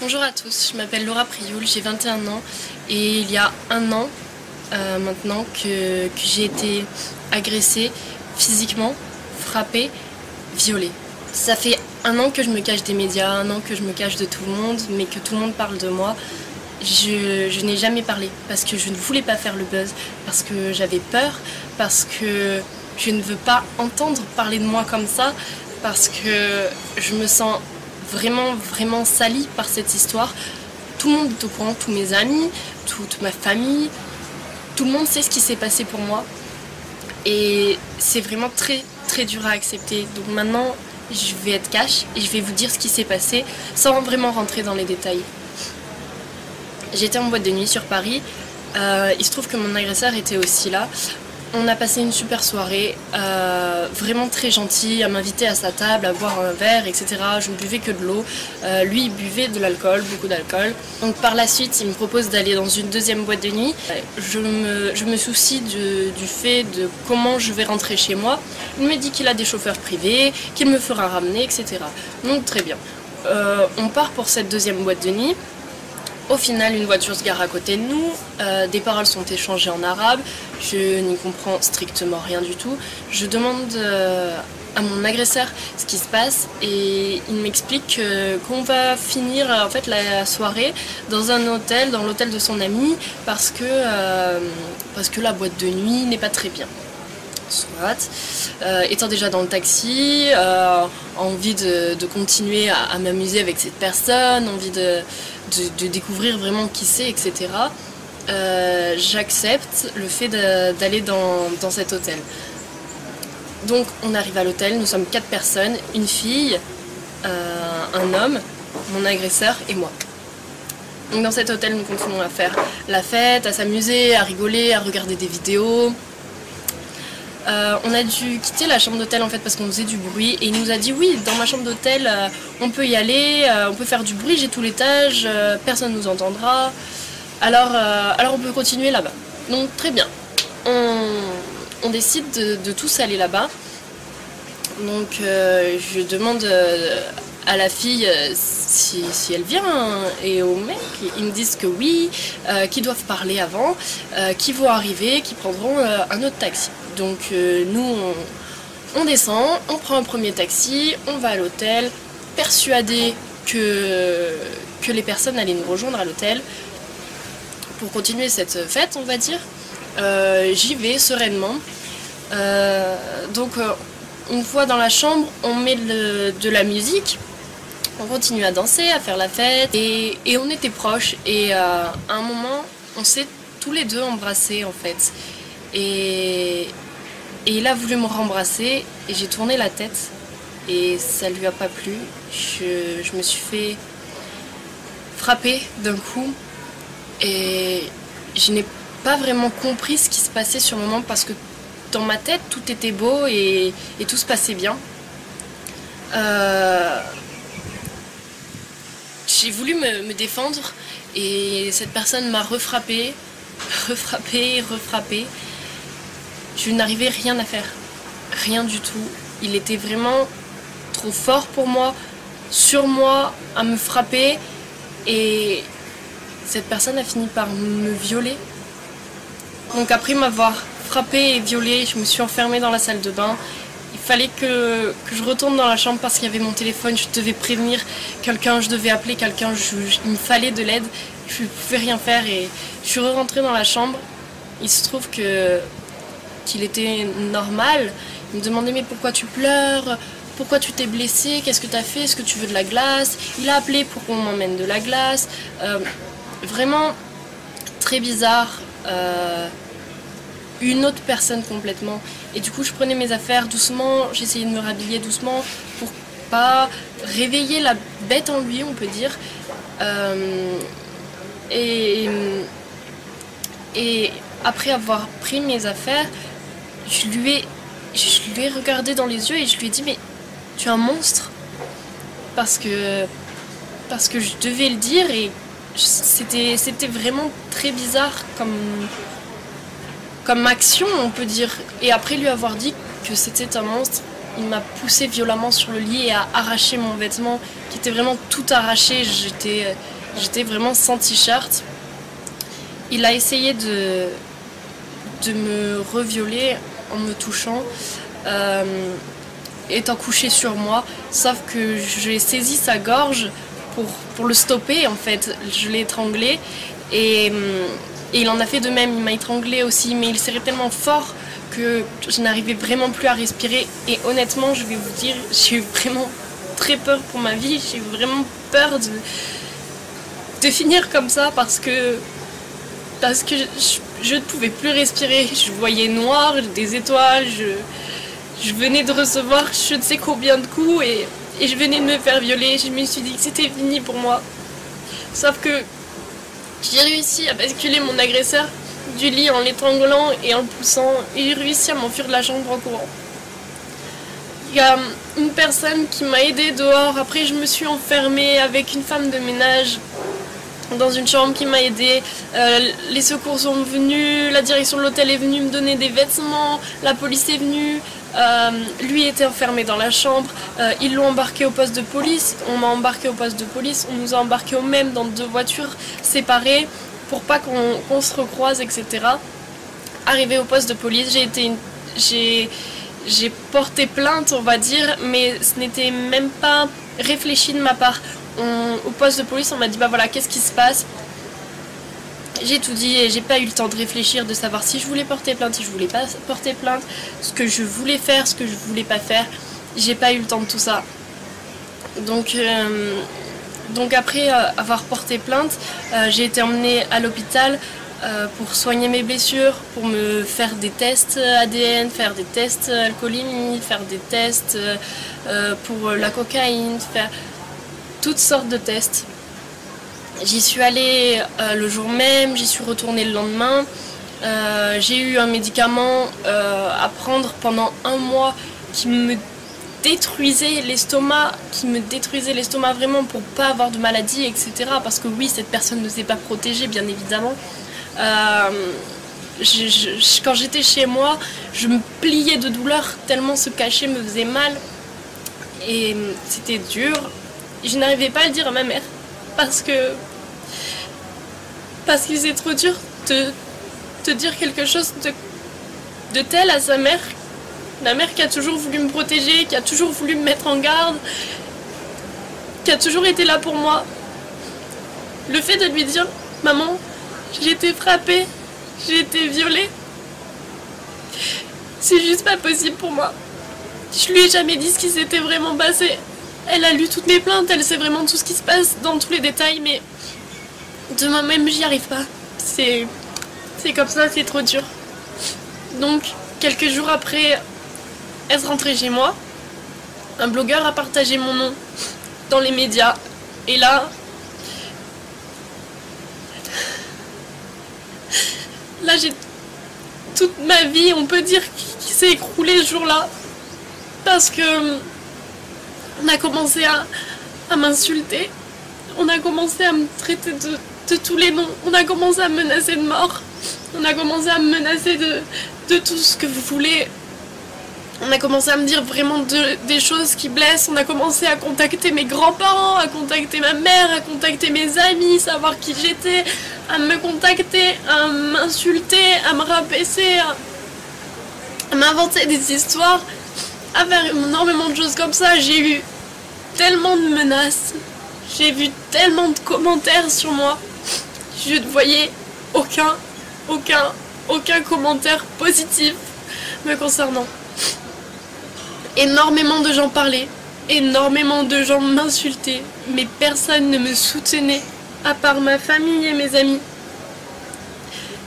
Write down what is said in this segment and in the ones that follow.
Bonjour à tous, je m'appelle Laura Prioul, j'ai 21 ans et il y a un an maintenant que j'ai été agressée physiquement, frappée, violée. Ça fait un an que je me cache des médias, un an que je me cache de tout le monde, mais que tout le monde parle de moi. Je n'ai jamais parlé parce que je ne voulais pas faire le buzz, parce que j'avais peur, parce que je ne veux pas entendre parler de moi comme ça, parce que je me sens vraiment salie par cette histoire. Tout le monde est au courant, tous mes amis, toute ma famille, tout le monde sait ce qui s'est passé pour moi. Et c'est vraiment très dur à accepter. Donc maintenant, je vais être cash et je vais vous dire ce qui s'est passé sans vraiment rentrer dans les détails. J'étais en boîte de nuit sur Paris. Il se trouve que mon agresseur était aussi là. On a passé une super soirée, vraiment très gentil, à m'inviter à sa table, à boire un verre, etc. Je ne buvais que de l'eau. Lui, il buvait de l'alcool, beaucoup d'alcool. Donc par la suite, il me propose d'aller dans une deuxième boîte de nuit. Je me soucie du fait de comment je vais rentrer chez moi. Il me dit qu'il a des chauffeurs privés, qu'il me fera ramener, etc. Donc très bien. On part pour cette deuxième boîte de nuit. Au final, une voiture se gare à côté de nous, des paroles sont échangées en arabe, je n'y comprends strictement rien du tout. Je demande à mon agresseur ce qui se passe et il m'explique qu'on va finir en fait la soirée dans un hôtel, dans l'hôtel de son ami, parce que la boîte de nuit n'est pas très bien. Soit, étant déjà dans le taxi, envie de continuer à m'amuser avec cette personne, envie de découvrir vraiment qui c'est, etc. J'accepte le fait d'aller dans cet hôtel. Donc on arrive à l'hôtel, nous sommes 4 personnes, une fille, un homme, mon agresseur et moi. Donc dans cet hôtel, nous continuons à faire la fête, à s'amuser, à rigoler, à regarder des vidéos. On a dû quitter la chambre d'hôtel en fait parce qu'on faisait du bruit et il nous a dit oui, dans ma chambre d'hôtel on peut y aller, on peut faire du bruit, j'ai tout l'étage, personne ne nous entendra, alors on peut continuer là-bas. Donc très bien, on décide de tous aller là-bas. Donc je demande à la fille si elle vient et au mec, ils me disent que oui, qu'ils doivent parler avant, qu'ils vont arriver, qu'ils prendront un autre taxi. Donc nous on descend, on prend un premier taxi, on va à l'hôtel, persuadés que les personnes allaient nous rejoindre à l'hôtel pour continuer cette fête, on va dire. J'y vais sereinement. Donc une fois dans la chambre, on met de la musique. On continue à danser, à faire la fête et on était proches et à un moment on s'est tous les deux embrassés en fait et il a voulu me rembrasser et j'ai tourné la tête et ça lui a pas plu. Je me suis fait frapper d'un coup et je n'ai pas vraiment compris ce qui se passait sur le moment parce que dans ma tête tout était beau et tout se passait bien. J'ai voulu me défendre et cette personne m'a refrappé. Je n'arrivais rien à faire, rien du tout. Il était vraiment trop fort pour moi, sur moi, à me frapper et cette personne a fini par me violer. Donc après m'avoir frappé et violée, je me suis enfermée dans la salle de bain. Il fallait que je retourne dans la chambre parce qu'il y avait mon téléphone, je devais prévenir quelqu'un, je devais appeler quelqu'un, il me fallait de l'aide, je ne pouvais rien faire et je suis rentrée dans la chambre. Il se trouve qu'il était normal, il me demandait mais pourquoi tu pleures, pourquoi tu t'es blessée, qu'est-ce que tu as fait, est-ce que tu veux de la glace? Il a appelé pour qu'on m'emmène de la glace, vraiment très bizarre. Une autre personne complètement et du coup je prenais mes affaires doucement, j'essayais de me rhabiller doucement pour pas réveiller la bête en lui on peut dire et après avoir pris mes affaires je lui ai regardé dans les yeux et je lui ai dit mais tu es un monstre parce que je devais le dire et c'était vraiment très bizarre comme action, on peut dire. Et après lui avoir dit que c'était un monstre, il m'a poussé violemment sur le lit et a arraché mon vêtement qui était vraiment tout arraché. J'étais vraiment sans t-shirt. Il a essayé de me revioler en me touchant, étant couché sur moi, sauf que j'ai saisi sa gorge pour le stopper en fait. Je l'ai étranglé et il en a fait de même, il m'a étranglé aussi, mais il serrait tellement fort que je n'arrivais vraiment plus à respirer. Et honnêtement, je vais vous dire, j'ai eu vraiment très peur pour ma vie, j'ai eu vraiment peur de finir comme ça parce que je ne pouvais plus respirer. Je voyais noir, des étoiles, je venais de recevoir je ne sais combien de coups et je venais de me faire violer. Je me suis dit que c'était fini pour moi. Sauf que j'ai réussi à basculer mon agresseur du lit en l'étranglant et en le poussant, et j'ai réussi à m'enfuir de la chambre en courant. Il y a une personne qui m'a aidée dehors. Après, je me suis enfermée avec une femme de ménage dans une chambre qui m'a aidée. Les secours sont venus, la direction de l'hôtel est venue me donner des vêtements, la police est venue. Lui était enfermé dans la chambre, ils l'ont embarqué au poste de police, on m'a embarqué au poste de police, on nous a embarqués au même dans 2 voitures séparées pour pas qu'on se recroise, etc. Arrivé au poste de police, j'ai porté plainte, on va dire, mais ce n'était même pas réfléchi de ma part. Au poste de police, on m'a dit bah voilà, qu'est-ce qui se passe? J'ai tout dit et j'ai pas eu le temps de réfléchir, de savoir si je voulais porter plainte, si je voulais pas porter plainte, ce que je voulais faire, ce que je voulais pas faire. J'ai pas eu le temps de tout ça. Donc après avoir porté plainte, j'ai été emmenée à l'hôpital pour soigner mes blessures, pour me faire des tests ADN, faire des tests alcoolémie, faire des tests pour la cocaïne, faire toutes sortes de tests. J'y suis allée le jour même, j'y suis retournée le lendemain. J'ai eu un médicament à prendre pendant 1 mois qui me détruisait l'estomac, vraiment pour pas avoir de maladie, etc. Parce que oui, cette personne ne s'est pas protégée, bien évidemment. Quand j'étais chez moi, je me pliais de douleur tellement ce cachet me faisait mal. Et c'était dur. Je n'arrivais pas à le dire à ma mère. Parce que c'est trop dur de dire quelque chose de tel à sa mère. La mère qui a toujours voulu me protéger, qui a toujours voulu me mettre en garde, qui a toujours été là pour moi. Le fait de lui dire « Maman, j'ai été frappée, j'ai été violée », c'est juste pas possible pour moi. Je lui ai jamais dit ce qui s'était vraiment passé. Elle a lu toutes mes plaintes, elle sait vraiment tout ce qui se passe dans tous les détails, mais de moi-même, j'y arrive pas. C'est comme ça, c'est trop dur. Donc, quelques jours après être rentrée chez moi, un blogueur a partagé mon nom dans les médias. Et là, j'ai toute ma vie, on peut dire, qui s'est écroulée ce jour-là. Parce que on a commencé à m'insulter, on a commencé à me traiter de tous les noms, on a commencé à me menacer de mort, on a commencé à me menacer de tout ce que vous voulez. On a commencé à me dire vraiment des choses qui blessent, on a commencé à contacter mes grands-parents, à contacter ma mère, à contacter mes amis, savoir qui j'étais, à me contacter, à m'insulter, à me rabaisser, à m'inventer des histoires, à faire énormément de choses comme ça. J'ai eu tellement de menaces, j'ai vu tellement de commentaires sur moi, je ne voyais aucun commentaire positif me concernant. Énormément de gens parlaient, énormément de gens m'insultaient, mais personne ne me soutenait, à part ma famille et mes amis.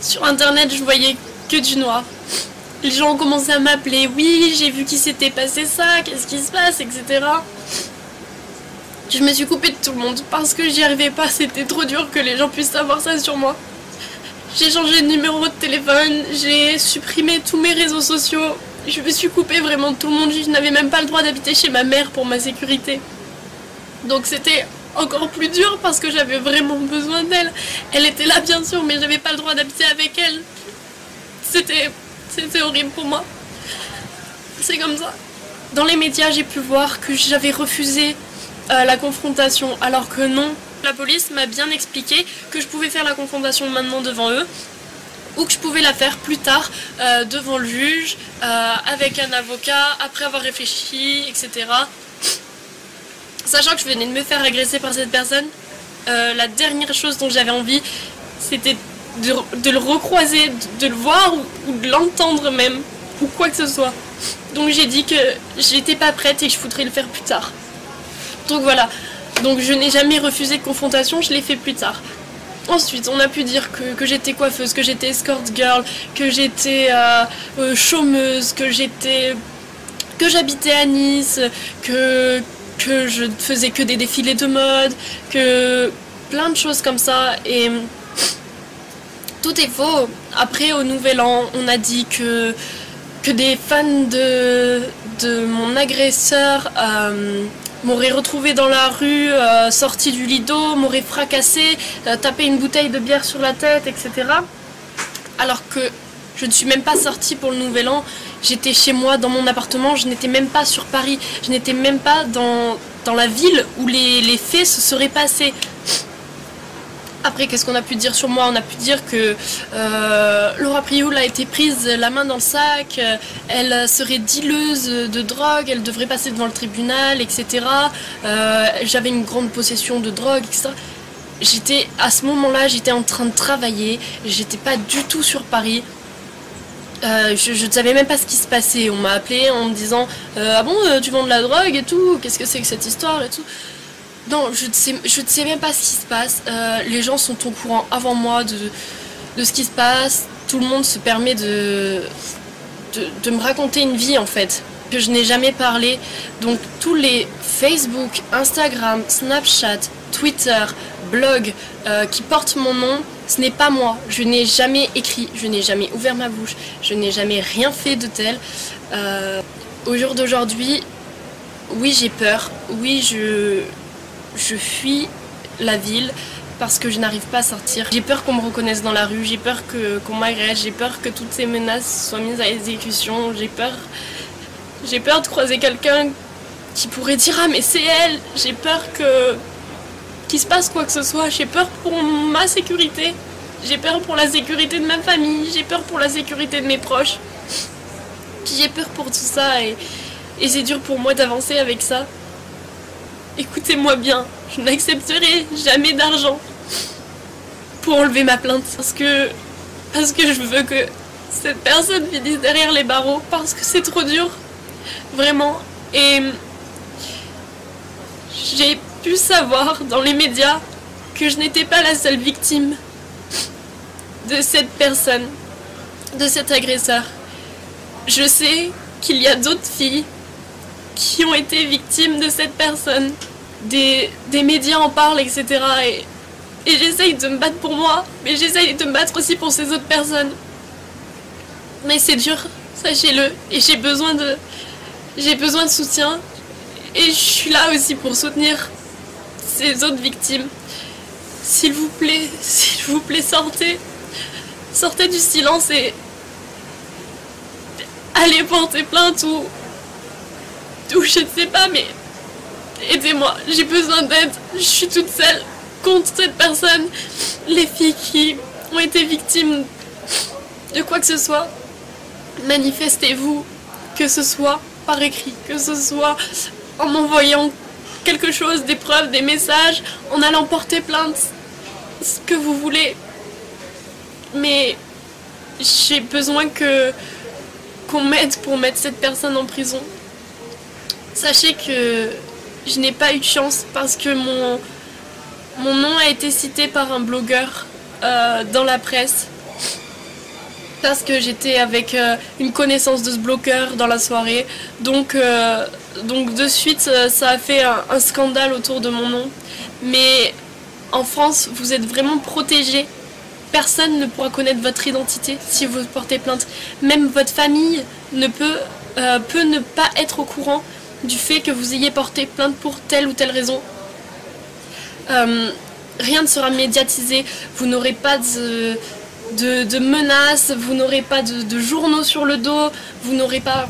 Sur internet, je voyais que du noir. Les gens ont commencé à m'appeler, oui, j'ai vu qu'il s'était passé ça, qu'est-ce qui se passe, etc. Je me suis coupée de tout le monde parce que j'y arrivais pas, c'était trop dur que les gens puissent savoir ça sur moi. J'ai changé de numéro de téléphone, j'ai supprimé tous mes réseaux sociaux. Je me suis coupée vraiment de tout le monde, je n'avais même pas le droit d'habiter chez ma mère pour ma sécurité. Donc c'était encore plus dur parce que j'avais vraiment besoin d'elle. Elle était là bien sûr, mais j'avais pas le droit d'habiter avec elle. C'était horrible pour moi. C'est comme ça. Dans les médias, j'ai pu voir que j'avais refusé la confrontation, alors que non. La police m'a bien expliqué que je pouvais faire la confrontation maintenant devant eux, ou que je pouvais la faire plus tard devant le juge, avec un avocat, après avoir réfléchi, etc. Sachant que je venais de me faire agresser par cette personne, la dernière chose dont j'avais envie, c'était de le recroiser, de le voir ou de l'entendre même, ou quoi que ce soit. Donc j'ai dit que j'étais pas prête et que je voudrais le faire plus tard. Donc voilà, donc je n'ai jamais refusé de confrontation, je l'ai fait plus tard. Ensuite, on a pu dire que j'étais coiffeuse, que j'étais escort girl, que j'étais chômeuse, que j'habitais à Nice, que je faisais que des défilés de mode, que plein de choses comme ça. Et tout est faux. Après, au Nouvel An, on a dit que des fans de mon agresseur m'auraient retrouvé dans la rue, sorti du lido, m'auraient fracassé, tapé une bouteille de bière sur la tête, etc. Alors que je ne suis même pas sortie pour le Nouvel An, j'étais chez moi dans mon appartement, je n'étais même pas sur Paris, je n'étais même pas dans la ville où les faits se seraient passés. Après, qu'est-ce qu'on a pu dire sur moi? On a pu dire que Laura Prioul a été prise la main dans le sac, elle serait dealeuse de drogue, elle devrait passer devant le tribunal, etc. J'avais une grande possession de drogue, etc. À ce moment-là, j'étais en train de travailler, j'étais pas du tout sur Paris. Je ne savais même pas ce qui se passait. On m'a appelé en me disant ah bon, tu vends de la drogue et tout, qu'est-ce que c'est que cette histoire et tout. Non, je ne sais même pas ce qui se passe. Les gens sont au courant avant moi de ce qui se passe. Tout le monde se permet de me raconter une vie en fait, que je n'ai jamais parlé. Donc tous les Facebook, Instagram, Snapchat, Twitter, blog qui portent mon nom, ce n'est pas moi. Je n'ai jamais écrit, je n'ai jamais ouvert ma bouche, je n'ai jamais rien fait de tel. Au jour d'aujourd'hui, oui j'ai peur, oui je fuis la ville parce que je n'arrive pas à sortir. J'ai peur qu'on me reconnaisse dans la rue, j'ai peur qu'on m'agresse, j'ai peur que toutes ces menaces soient mises à exécution, j'ai peur de croiser quelqu'un qui pourrait dire ah mais c'est elle, j'ai peur qu'il se passe quoi que ce soit, j'ai peur pour ma sécurité, j'ai peur pour la sécurité de ma famille, j'ai peur pour la sécurité de mes proches, j'ai peur pour tout ça et c'est dur pour moi d'avancer avec ça. Écoutez-moi bien, je n'accepterai jamais d'argent pour enlever ma plainte parce que je veux que cette personne finisse derrière les barreaux parce que c'est trop dur, vraiment. Et j'ai pu savoir dans les médias que je n'étais pas la seule victime de cette personne, de cet agresseur. Je sais qu'il y a d'autres filles qui ont été victimes de cette personne. Des médias en parlent, etc. Et j'essaye de me battre pour moi, mais j'essaye de me battre aussi pour ces autres personnes. Mais c'est dur, sachez-le, et j'ai besoin de soutien. Et je suis là aussi pour soutenir ces autres victimes. S'il vous plaît, sortez du silence et allez porter plainte ou je ne sais pas, mais aidez-moi, j'ai besoin d'aide, je suis toute seule contre cette personne. Les filles qui ont été victimes de quoi que ce soit, manifestez-vous, que ce soit par écrit, que ce soit en m'envoyant quelque chose, des preuves, des messages, en allant porter plainte, ce que vous voulez. Mais j'ai besoin qu'on m'aide pour mettre cette personne en prison. Sachez que je n'ai pas eu de chance parce que mon nom a été cité par un blogueur dans la presse parce que j'étais avec une connaissance de ce blogueur dans la soirée. Donc de suite, ça a fait un scandale autour de mon nom. Mais en France, vous êtes vraiment protégés. Personne ne pourra connaître votre identité si vous portez plainte. Même votre famille peut ne pas être au courant du fait que vous ayez porté plainte pour telle ou telle raison. Rien ne sera médiatisé, vous n'aurez pas de menaces, vous n'aurez pas de journaux sur le dos, vous n'aurez pas...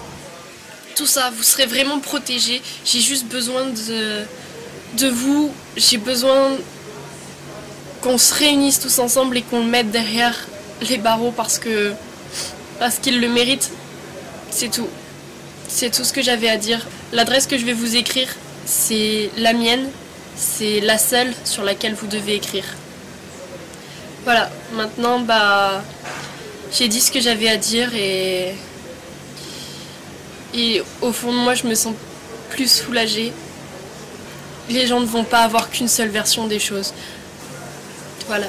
tout ça, vous serez vraiment protégés. J'ai juste besoin de vous, j'ai besoin qu'on se réunisse tous ensemble et qu'on le mette derrière les barreaux parce qu'ils le méritent. C'est tout. C'est tout ce que j'avais à dire. L'adresse que je vais vous écrire, c'est la mienne. C'est la seule sur laquelle vous devez écrire. Voilà, maintenant, j'ai dit ce que j'avais à dire et au fond de moi, je me sens plus soulagée. Les gens ne vont pas avoir qu'une seule version des choses. Voilà.